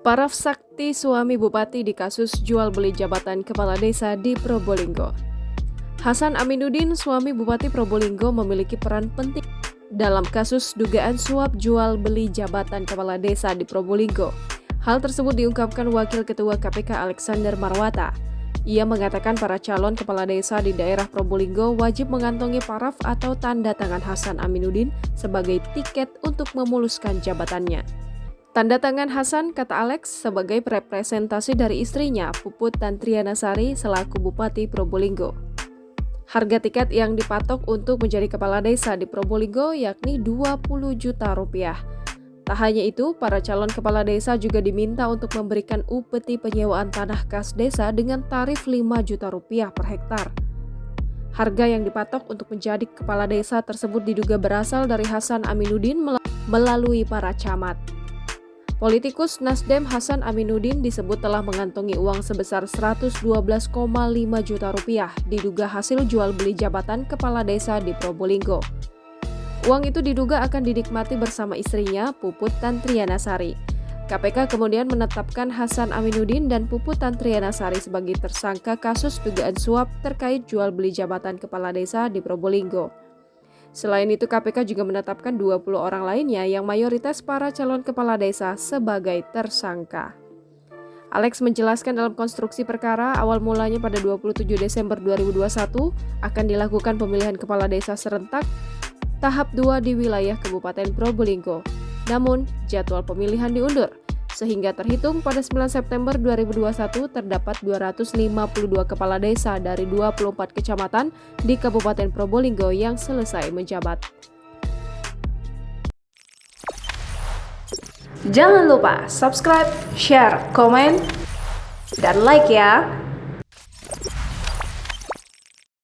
Paraf sakti suami bupati di kasus jual beli jabatan kepala desa di Probolinggo. Hasan Aminuddin, suami Bupati Probolinggo, memiliki peran penting dalam kasus dugaan suap jual beli jabatan kepala desa di Probolinggo. Hal tersebut diungkapkan Wakil Ketua KPK Alexander Marwata. Ia mengatakan para calon kepala desa di daerah Probolinggo wajib mengantongi paraf atau tanda tangan Hasan Aminuddin sebagai tiket untuk memuluskan jabatannya. Tanda tangan Hasan, kata Alex, sebagai representasi dari istrinya, Puput Tantrianasari selaku Bupati Probolinggo. Harga tiket yang dipatok untuk menjadi kepala desa di Probolinggo yakni 20 juta rupiah. Tak hanya itu, para calon kepala desa juga diminta untuk memberikan upeti penyewaan tanah kas desa dengan tarif 5 juta rupiah per hektar. Harga yang dipatok untuk menjadi kepala desa tersebut diduga berasal dari Hasan Aminuddin melalui para camat. Politikus Nasdem Hasan Aminuddin disebut telah mengantongi uang sebesar 112,5 juta rupiah diduga hasil jual beli jabatan kepala desa di Probolinggo. Uang itu diduga akan dinikmati bersama istrinya, Puput Tantrianasari. KPK kemudian menetapkan Hasan Aminuddin dan Puput Tantrianasari sebagai tersangka kasus dugaan suap terkait jual beli jabatan kepala desa di Probolinggo. Selain itu, KPK juga menetapkan 20 orang lainnya yang mayoritas para calon kepala desa sebagai tersangka. Alex menjelaskan dalam konstruksi perkara, awal mulanya pada 27 Desember 2021 akan dilakukan pemilihan kepala desa serentak tahap 2 di wilayah Kabupaten Probolinggo. Namun, jadwal pemilihan diundur, sehingga terhitung pada 9 September 2021 terdapat 252 kepala desa dari 24 kecamatan di Kabupaten Probolinggo yang selesai menjabat. Jangan lupa subscribe, share, komen, dan like ya!